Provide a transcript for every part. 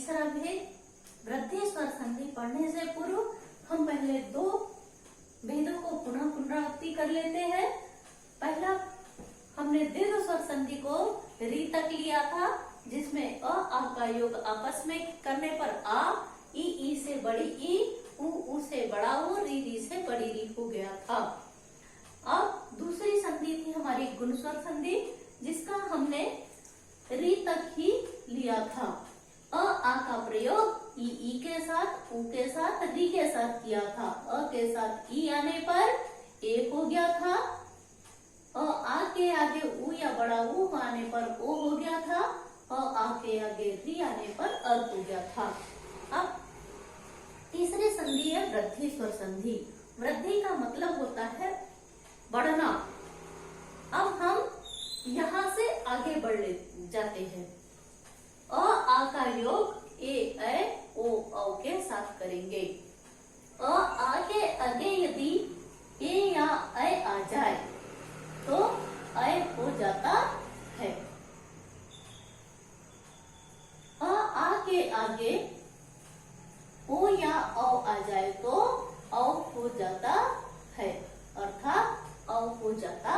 तीसरा भेद। वृद्धि स्वर संधि पढ़ने से पूर्व हम पहले दो भेदों को पुनः पुनरावृत्ति कर लेते हैं। पहला हमने दीर्घ स्वर संधि को री तक लिया था, जिसमें अ आ का योग आपस में करने पर आ, ई से बड़ी ई, उ से बड़ा उ, री से बड़ी री हो गया था। अब दूसरी संधि थी हमारी गुण स्वर संधि, जिसका हमने री तक ही लिया था। अ आ का प्रयोग ई के साथ, उ के साथ, री के साथ किया था। अ के साथ ई आने पर ए हो गया था। अ आ के आगे उ या बड़ा उ आने पर ओ हो गया था। अ आ के आगे री आने पर अ हो गया था। अब तीसरी संधि है वृद्धि स्वर संधि। वृद्धि का मतलब होता है बढ़ना। अब हम यहाँ से आगे बढ़ जाते हैं। अ आ का योग ए ओ औ के साथ करेंगे। अ आ के आगे यदि ए या ऐ आ जाए तो ऐ हो जाता है। अ आ के आगे ओ या औ आ जाए तो औ हो जाता है, अर्थात औ हो जाता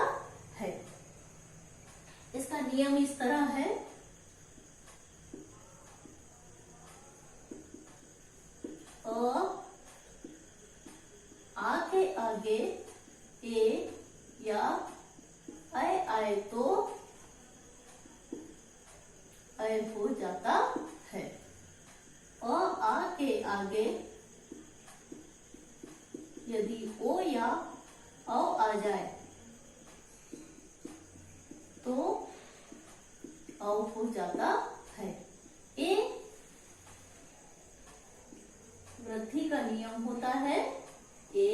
है। इसका नियम इस तरह है। आ के आगे ए या ऐ आए तो ऐ हो जाता है। आ के आगे यदि ओ या औ आ जाए तो औ हो जाता है। ए वृद्धि का नियम होता है। ए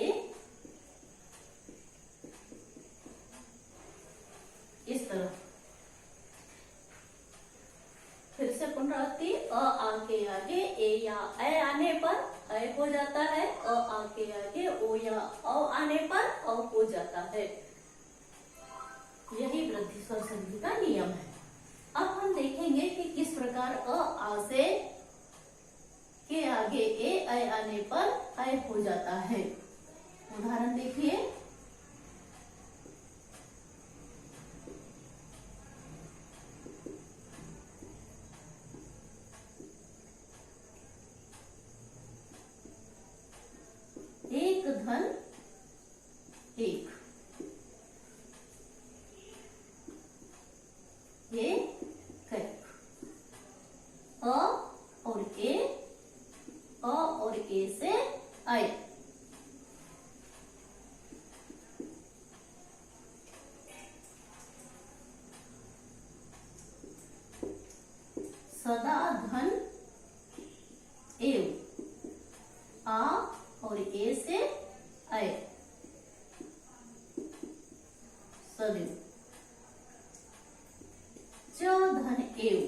इस तरह। फिर से पुनरावृत्ति। अ आ के आगे ए या ऐ आने पर ऐ हो जाता है। अ आ के आगे ओ या औ आने पर औ हो जाता है। यही वृद्धि स्वर संधि का नियम है। अब हम देखेंगे कि किस प्रकार अ आ से के आगे ए ऐ आने पर ऐ हो जाता है। उदाहरण देखिए। एक धन एक, ये कई। अ और ए से ऐ। सदा धन एव। आ और ए से ऐ, सदैव। च धन एव,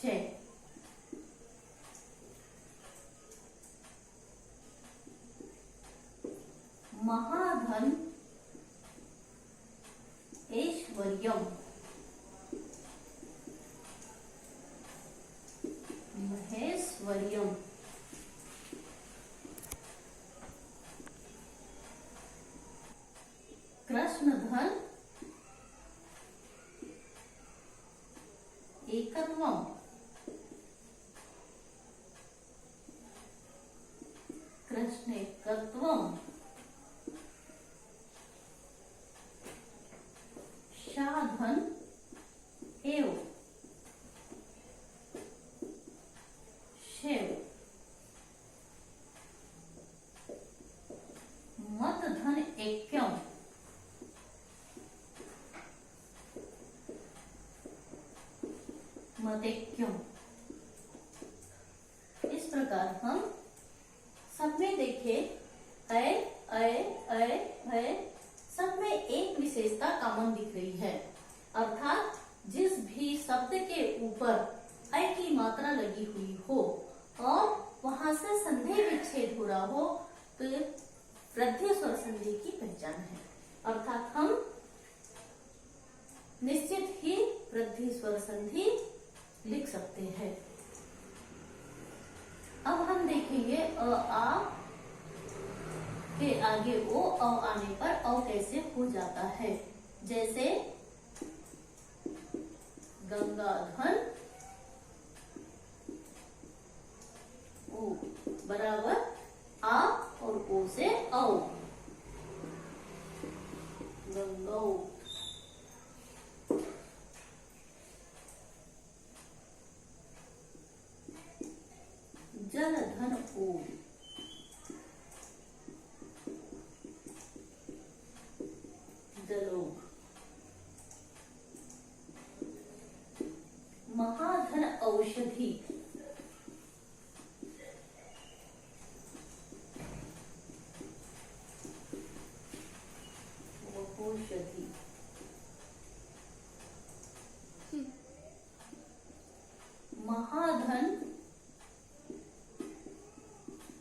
जय। महाधन ऐश्वर्यम, महेश्वर्यम। कृष्ण धन एकत्वम, कृष्णेकत्वम। शाधन एव, शेव। मत धन एक्यम, मतेक्यम। इस प्रकार हम सब में देखे ऐ सब में एक विशेषता कॉमन दिख रही है, अर्थात जिस भी शब्द के ऊपर ऐ की मात्रा लगी हुई हो और वहां से संधि विच्छेद हो रहा हो तो वृद्धि स्वर संधि की पहचान है। अर्थात हम निश्चित ही वृद्धि स्वर संधि लिख सकते हैं। अब हम देखेंगे आ के आगे ओ औ आने पर औ कैसे हो जाता है। जैसे गंगाधन ओ बराबर आ और ओ से औ, गंगौ। जलधन ओ, जलोग। महाधन औषधि, औषधि। महाधन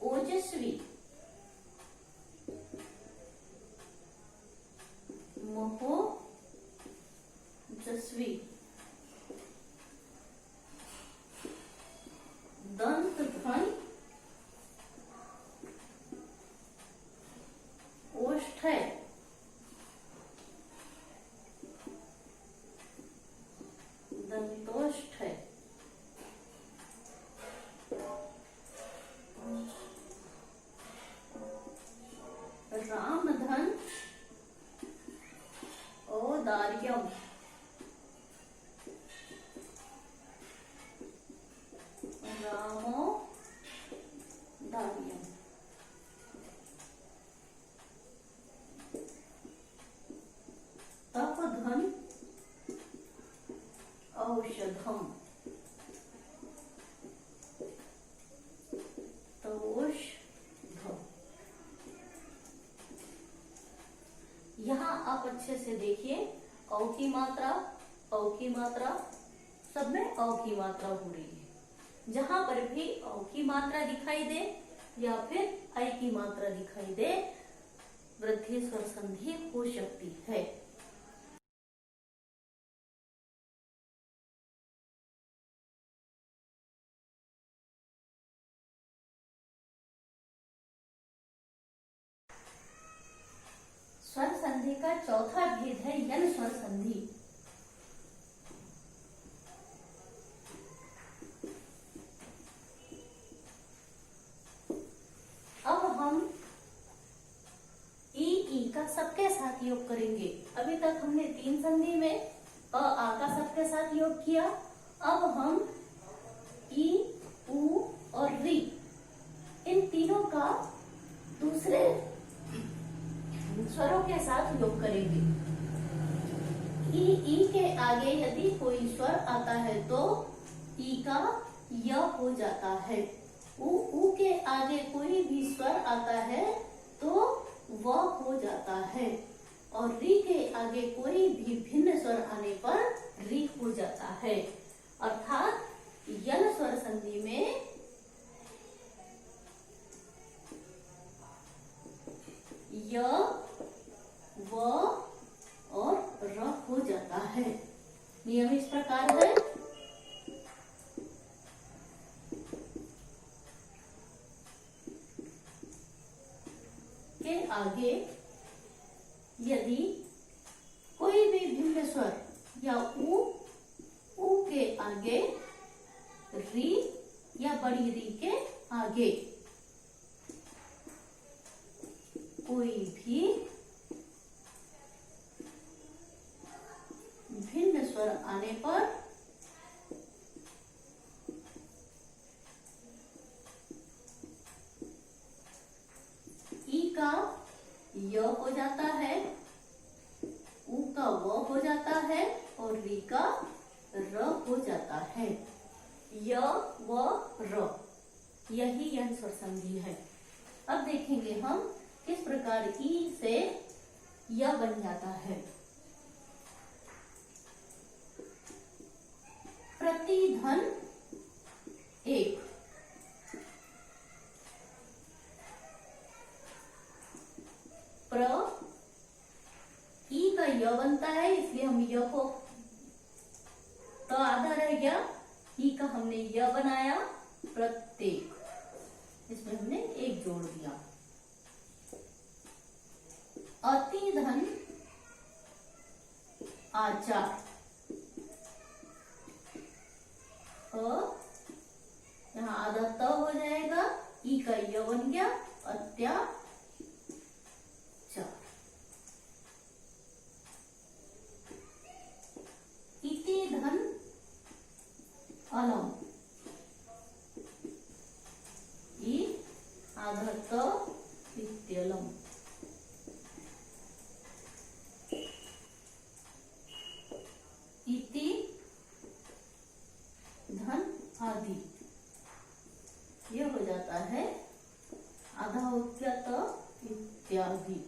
ओजस्वी, महोजस्वी। दंत धन ओष्ठय, दंतोष्ठय। रामधन औदार्यम, रामोदार्यम। तपधन औषधम, तोषधम। यहाँ आप अच्छे से देखिए, औ की मात्रा, औ की मात्रा, सब में औ की मात्रा हो रही है। जहां पर भी औ की मात्रा दिखाई दे या फिर ऐ की मात्रा दिखाई दे, वृद्धि स्वर संधि हो सकती है। स्वर संधि का चौथा भेद है यन स्वर संधि। अब हम ई का सबके साथ योग करेंगे। अभी तक हमने 3 संधि में आ का सबके साथ योग किया। अब हम ई, उ और री, इन तीनों का दूसरे स्वरों के साथ योग करेंगे। ई के आगे यदि कोई स्वर आता है तो ई का य हो जाता है। उ के आगे कोई भी स्वर आता है तो व हो जाता है। और री के आगे कोई भी भिन्न स्वर आने पर री हो जाता है। अर्थात यन स्वर संधि में य, व और र हो जाता है। नियम इस प्रकार है। के आगे यदि कोई भी भिन्न स्वर या उ के आगे, री या बड़ी री के आगे कोई भी भिन्न स्वर आने पर ई का य हो जाता है, उ का व हो जाता है और री का र हो जाता है। य, व, र, यही यन स्वर संधि है। अब देखेंगे हम किस प्रकार ई से य बन जाता है। प्रतिधन एक, प्र, ई का य बनता है, इसलिए हम य को तो आधा रह गया, ई का हमने य बनाया प्रत्येक, इसमें हमने एक जोड़ दिया। अति धन आचार, यहाँ आधा त हो जाएगा, ई का य बन गया अत्याचार। इति धन अलम, ई आधा त इत्यलम। इति धन आदि, ये हो जाता है आधा हो गया तो इत्यादि।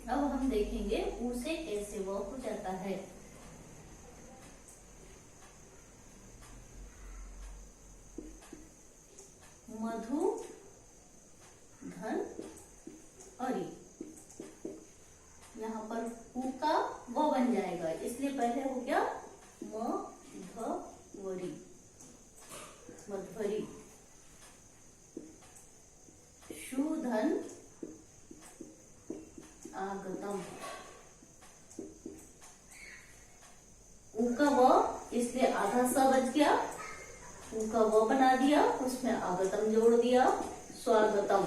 अब हम देखेंगे ऊ से कैसे वह हो जाता है। मधु धन अरि, यहाँ पर ऊ का व बन जाएगा, इसलिए पहले हो गया मधवरी, मधवरी। शूधन आगतम, ऊ का व, इसलिए आधा सा बच गया, ऊ का व बना दिया, उसमें आगतम जोड़ दिया, स्वागतम।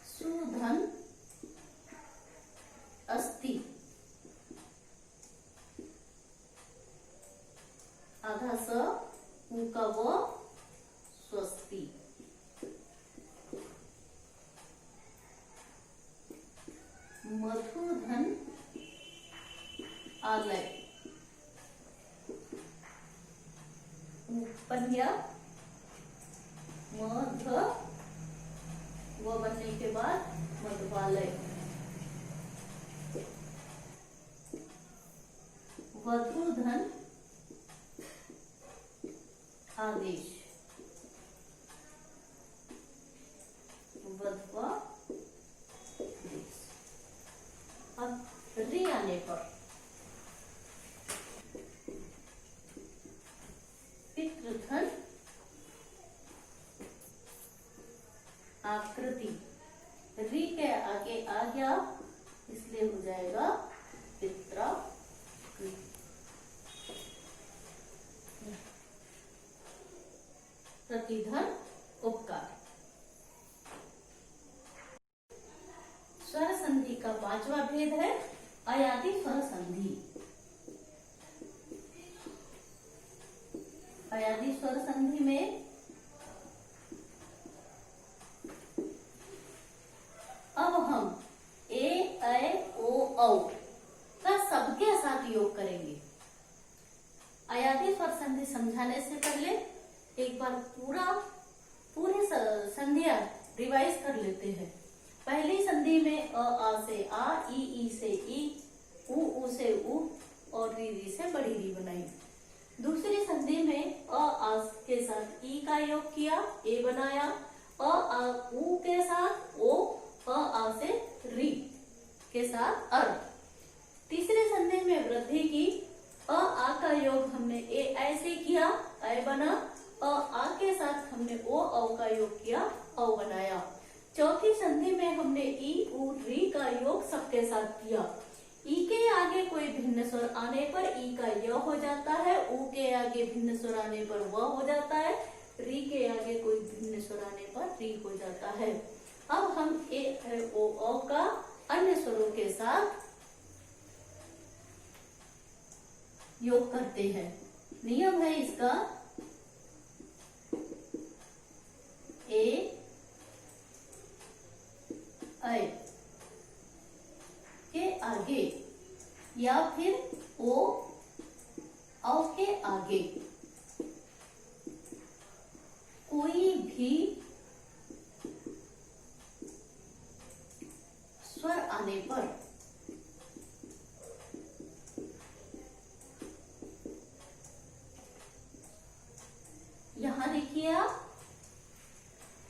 सुधन अस्ति, आधा स, ऊ का व, स्वस्ति। मधुधन आलय, बन गया मध, वो बनने के बाद मधुवालय। वधुधन आदेश, वधवा देश। अब री आने पर पितृधन आकृति, री के आगे आ गया, इसलिए हो जाएगा पित्राकृति। प्रतिधन उपकार। स्वर संधि का 5वां भेद है अयाति स्वर संधि। अयाति स्वर संधि में अब हम ए, ऐ, ओ, औ का सबके साथ योग करेंगे। अयाति स्वर संधि समझाने से पहले एक बार पूरी संधियां रिवाइज कर लेते हैं। पहली संधि में अ, आ से आ, ई से ई, उ से उ और री से बड़ी री बनाई। दूसरी संधि में अ, आ के साथ ई का योग किया, ए बनाया, अ, आ, उ के साथ ओ, अ, आ से री के साथ अर। तीसरी संधि में वृद्धि की, अ, आ का योग हमने ए ऐसे किया, ऐ बना, अ, आ के साथ हमने ओ, औ का योग किया, औ बनाया। चौथी संधि में हमने ई, उ, री का योग सबके साथ किया। ई के आगे कोई भिन्न स्वर आने पर ई का य हो जाता है, उ के आगे भिन्न स्वर आने पर व हो जाता है, री के आगे कोई भिन्न स्वर आने पर री हो जाता है। अब हम ए, ओ, औ का अन्य स्वरों के साथ योग करते हैं। नियम है इसका, ए, ऐ के आगे या फिर ओ, औ के आगे कोई भी स्वर आने पर यहां देखिए आप,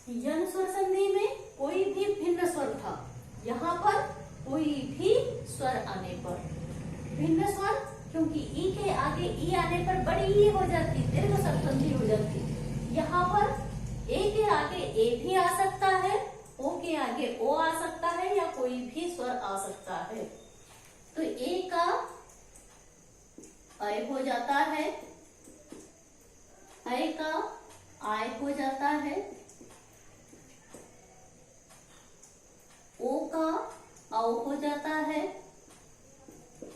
यन स्वर संधि में कोई भी भिन्न स्वर था, यहाँ पर कोई भी स्वर आने पर। भिन्न स्वर, क्योंकि ई के आगे ई आने पर बड़ी ई हो जाती, दीर्घ स्वर संधि हो जाती। यहाँ पर ए के आगे ए भी आ सकता है, ओ के आगे ओ आ सकता है, या कोई भी स्वर आ सकता है। तो ए का अय हो जाता है, अय का आय हो जाता है, ओ का औ हो जाता है,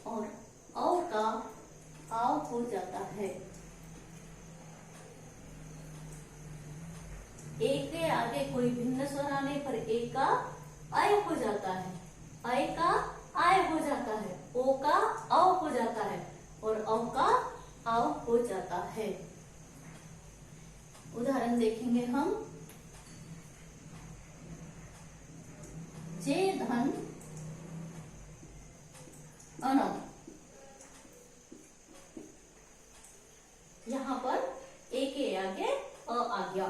और औ का आव हो जाता है। ए के आगे कोई भिन्न स्वर आने पर ए का अय हो जाता है, अय का आय हो जाता है, ओ का औ हो जाता है, और औ का आव हो जाता है। उदाहरण देखेंगे हम। जे धन अनम, यहाँ पर ए के आगे अ आ गया।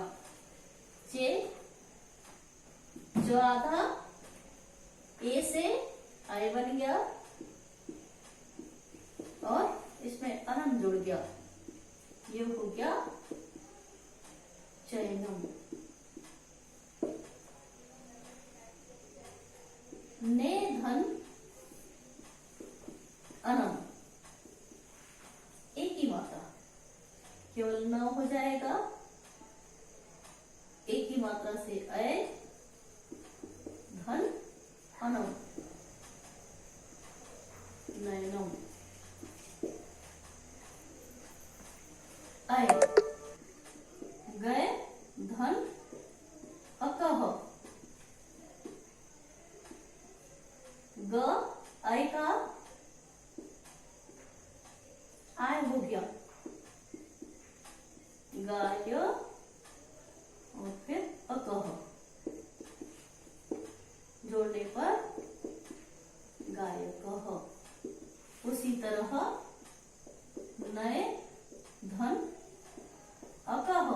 जे जो आधा ए से आय बन गया, और इसमें अनम जुड़ गया, ये हो गया चैनम। ने धन अनम, एक ही मात्रा, केवल न हो जाएगा, एक ही मात्रा से अय धन अनम, नयनम। अय गए धन अकह, ग अय का आय हो गया, गाय, और फिर अकह, जोड़ने पर गायकः। उसी तरह नए धन अकह,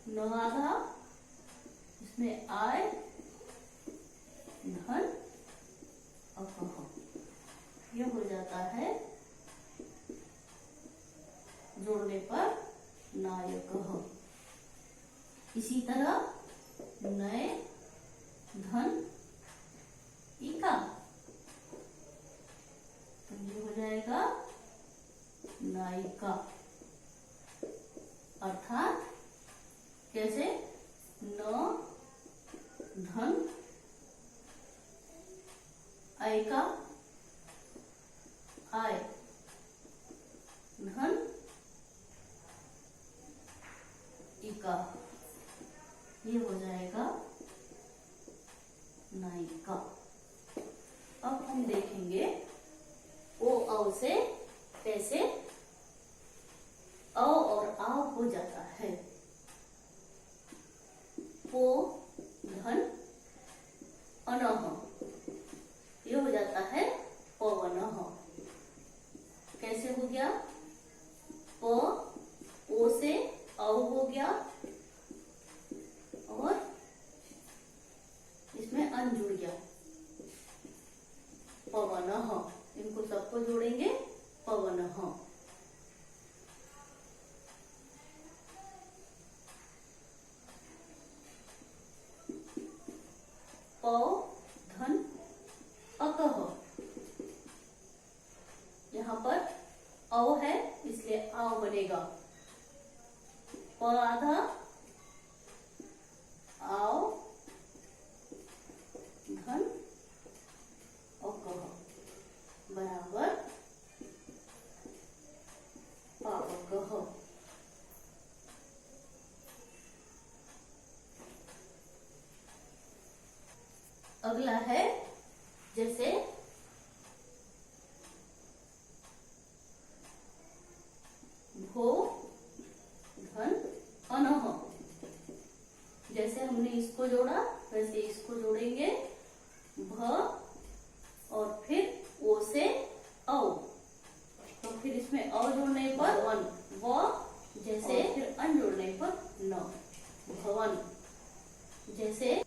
न आधा, इसमें आय धन अकह, यह हो जाता है जोड़ने पर नायकः। इसी तरह नए धन इका, तो ये हो जाएगा नायिका। अर्थात कैसे, न धन अय का आय धन इका, ये हो जाएगा नायिका। अब हम देखेंगे ओ औ से कैसे औ और आव हो जाता है। पो धन अनह, ये हो जाता है पवनः। कैसे हो गया, प ओ से औ हो गया, और इसमें अन जुड़ गया, पवनः। इनको सबको जोड़ेंगे, पवनः। प धन अकह, यहाँ पर औ है इसलिए आव बनेगा, प आधा आव धन अकह बराबर पावकः। अगला है जैसे भो धन अनह, जैसे हमने इसको जोड़ा वैसे इसको जोड़ेंगे, भ और फिर ओ से औ, तो फिर इसमें औ जोड़ने पर वन, व जैसे, फिर अन जोड़ने पर न, भवन। जैसे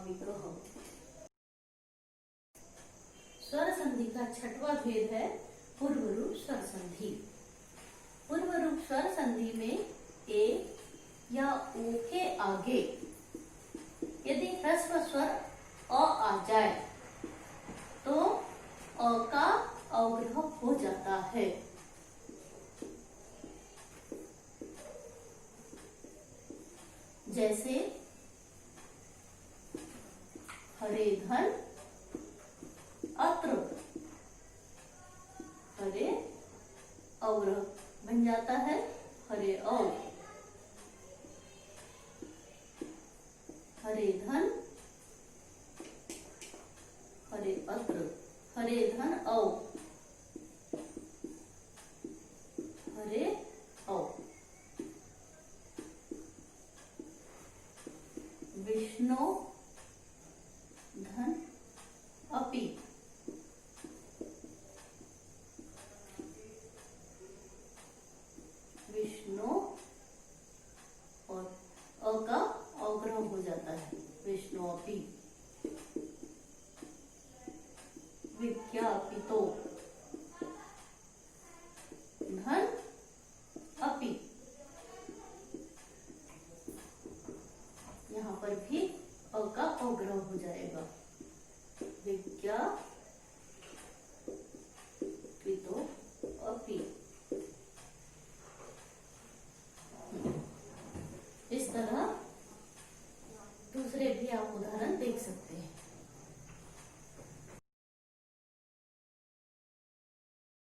विग्रह। स्वर संधि का छठवां भेद है पूर्व रूप स्वर संधि। पूर्व रूप स्वर संधि में ए या ओ के आगे यदि ह्रस्व स्वर अ आ जाए तो अ का अवग्रह हो जाता है। जैसे हरे धन अत्र, हरे अवग्रह बन जाता है हरे अव। हरे धन हरे अत्र, हरे धन अव, हरे अव। विष्णु धन अपि, विष्णु और अ का अवग्रह हो जाता है विष्णु अपि। विज्ञापितो धन अपि, यहाँ पर भी अ का अवग्रह हो जाएगा विज्ञापितो अपि। इस तरह